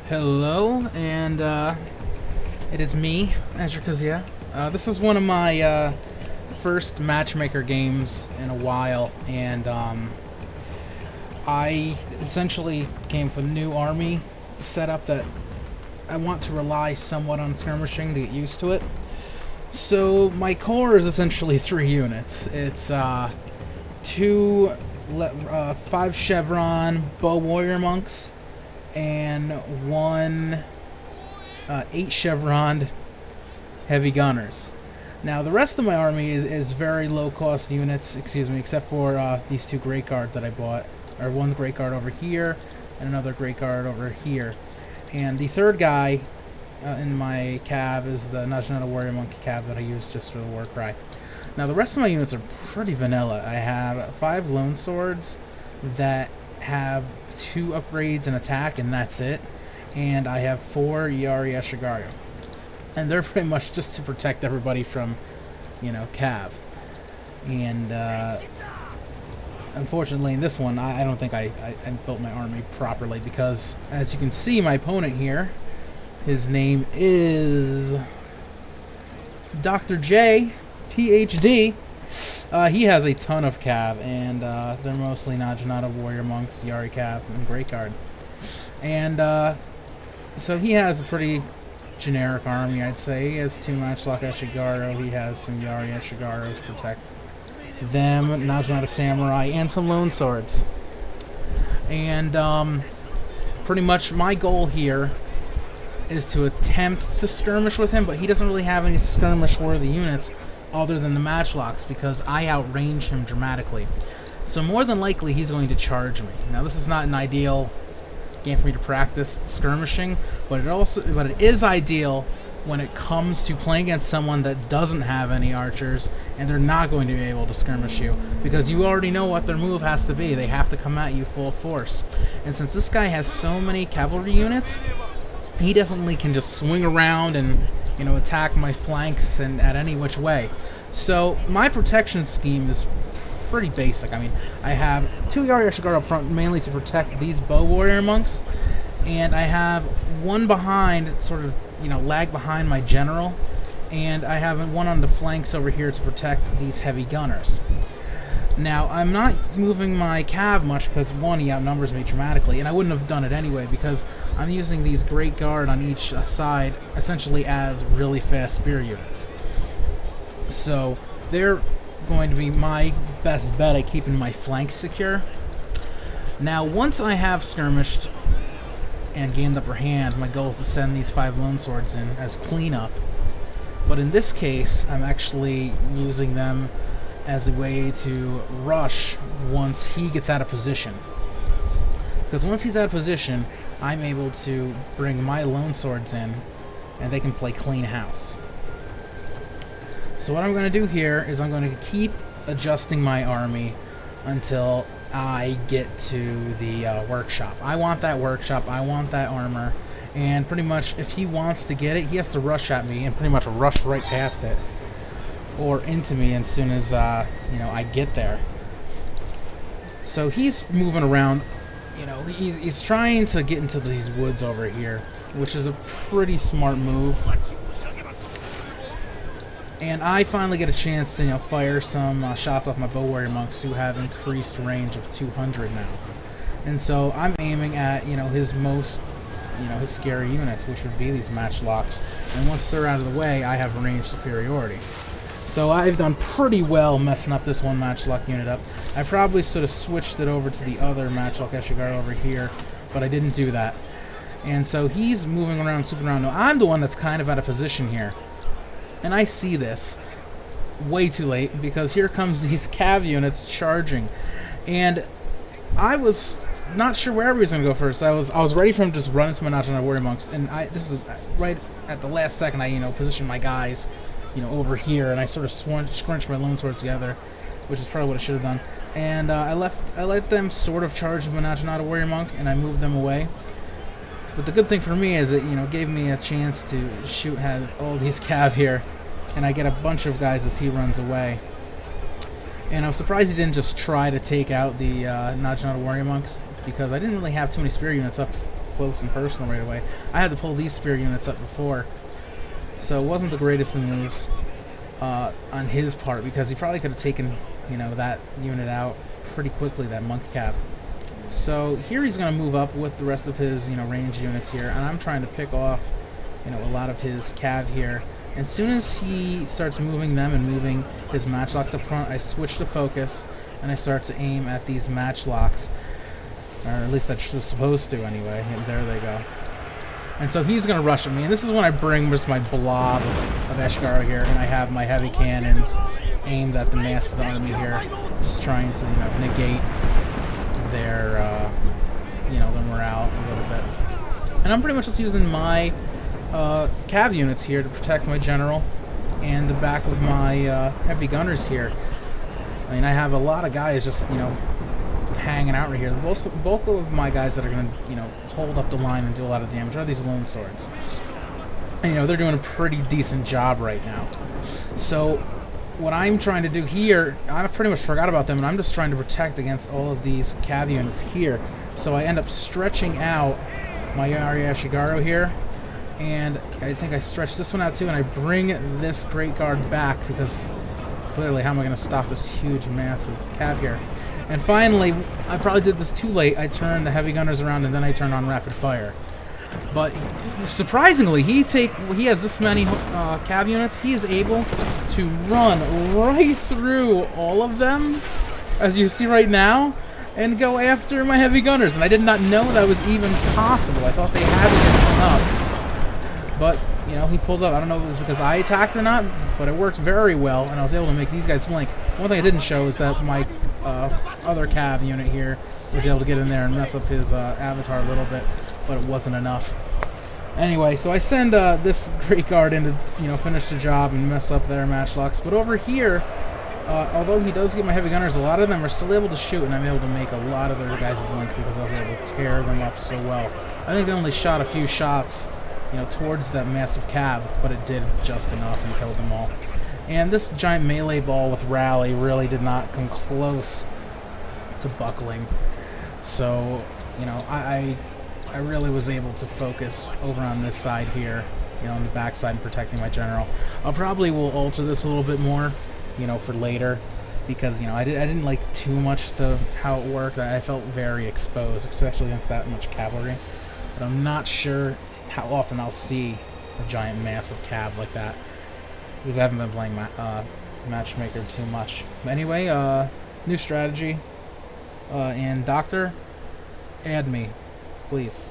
Hello, and it is me, Azure Kazia. This is one of my first matchmaker games in a while, and I essentially came with a new army setup that I want to rely somewhat on skirmishing to get used to it. So my core is essentially 3 units. It's 5 chevron bow warrior monks and 1 8 chevron heavy gunners. Now the rest of my army is very low cost units, except for these 2 great guard that I bought, or 1 great guard over here and another great guard over here. And the third guy in my cav is the Najnata warrior monk cav that I use just for the war cry. Now the rest of my units are pretty vanilla. I have 5 lone swords that have 2 upgrades in attack, and that's it. And I have 4 Yari Eshigaru. And they're pretty much just to protect everybody from, cav. And unfortunately in this one, I don't think I built my army properly, because as you can see, my opponent here, his name is Dr. J, PhD. He has a ton of cav, and they're mostly Najnata warrior monks, Yari cav, and great guard. And so he has a pretty generic army, I'd say. He has 2 matchlock Eshigaru, he has some Yari Eshigaru to protect them, Najnata samurai, and some lone swords. And pretty much my goal here is to attempt to skirmish with him, but he doesn't really have any skirmish-worthy units other than the matchlocks, because I outrange him dramatically. So more than likely he's going to charge me. Now this is not an ideal game for me to practice skirmishing, but it is ideal when it comes to playing against someone that doesn't have any archers and they're not going to be able to skirmish you, because you already know what their move has to be. They have to come at you full force. And since this guy has so many cavalry units, he definitely can just swing around and attack my flanks and at any which way. So my protection scheme is pretty basic. I mean, I have 2 Yari Eshigaru up front, mainly to protect these bow warrior monks, and I have 1 behind, sort of, lag behind my general, and I have 1 on the flanks over here to protect these heavy gunners. Now, I'm not moving my cav much because, 1, he outnumbers me dramatically, and I wouldn't have done it anyway because I'm using these great guard on each side essentially as really fast spear units. So they're going to be my best bet at keeping my flanks secure. Now, once I have skirmished and gained upper hand, my goal is to send these 5 lone swords in as cleanup. But in this case, I'm actually using them as a way to rush once he gets out of position. Because once he's out of position, I'm able to bring my lone swords in, and they can play clean house. So what I'm going to do here is I'm going to keep adjusting my army until I get to the workshop. I want that workshop, I want that armor, and pretty much if he wants to get it, he has to rush at me and pretty much rush right past it, or into me as soon as I get there. So he's moving around, he's trying to get into these woods over here, which is a pretty smart move. And I finally get a chance to fire some shots off my bow warrior monks, who have increased range of 200 now. And so I'm aiming at his most his scary units, which would be these matchlocks. And once they're out of the way, I have range superiority. So I've done pretty well messing up this 1 matchlock unit up. I probably should have switched it over to the other matchlock Eshigaru over here, but I didn't do that. And so he's moving around, swooping around. Now I'm the one that's kind of out of position here. And I see this way too late, because here comes these cav units charging. And I was not sure where he was going to go first. I was ready for him to just run into my Najnata warrior monks, and this is right at the last second I positioned my guys over here, and I sort of scrunched my lone swords together, which is probably what I should have done. And I let them sort of charge my Najnata warrior monk, and I moved them away. But the good thing for me is it gave me a chance to shoot at all these cav here, and I get a bunch of guys as he runs away. And I was surprised he didn't just try to take out the Najnata warrior monks, because I didn't really have too many spear units up close and personal right away. I had to pull these spear units up before, so it wasn't the greatest of moves on his part, because he probably could have taken, you know, that unit out pretty quickly, that monk cav. So here he's going to move up with the rest of his, you know, range units here, and I'm trying to pick off, you know, a lot of his cav here. And as soon as he starts moving them and moving his matchlocks up front, I switch to focus and I start to aim at these matchlocks, or at least that's supposed to anyway. And there they go. And so he's going to rush at me, and this is when I bring just my blob of Ashgaro here, and I have my heavy cannons aimed at the mass of the army here, just trying to, you know, negate their, you know, the morale a little bit. And I'm pretty much just using my cav units here to protect my general and the back of my heavy gunners here. I mean, I have a lot of guys just, you know, hanging out right here. The bulk of my guys that are going to, you know, hold up the line and do a lot of damage are these lone swords. And, you know, they're doing a pretty decent job right now. So what I'm trying to do here, I've pretty much forgot about them, and I'm just trying to protect against all of these cav units here. So I end up stretching out my Ashigaro here, and I think I stretch this one out too, and I bring this Great Guard back, because clearly how am I going to stop this huge, massive cav here? And finally, I probably did this too late, I turned the heavy gunners around and then I turned on rapid fire. But surprisingly, he has this many cav units, he is able to run right through all of them, as you see right now, and go after my heavy gunners. And I did not know that was even possible. I thought they had to get up. But, you know, he pulled up. I don't know if it was because I attacked or not, but it worked very well, and I was able to make these guys blink. One thing I didn't show is that my other cav unit here was able to get in there and mess up his avatar a little bit, but it wasn't enough. Anyway, so I send this Great Guard in to, you know, finish the job and mess up their matchlocks. But over here, although he does get my heavy gunners, a lot of them are still able to shoot, and I'm able to make a lot of their guys blink because I was able to tear them up so well. I think they only shot a few shots, you know, towards that massive cav, but it did just enough and killed them all. And this giant melee ball with rally really did not come close to buckling. So, you know, I really was able to focus over on this side here, you know, on the back side and protecting my general. I probably will alter this a little bit more, you know, for later, because, you know, I didn't like too much how it worked. I felt very exposed, especially against that much cavalry. But I'm not sure how often I'll see a giant massive cav like that, because I haven't been playing Matchmaker too much. But anyway, new strategy, and Doctor, add me, please.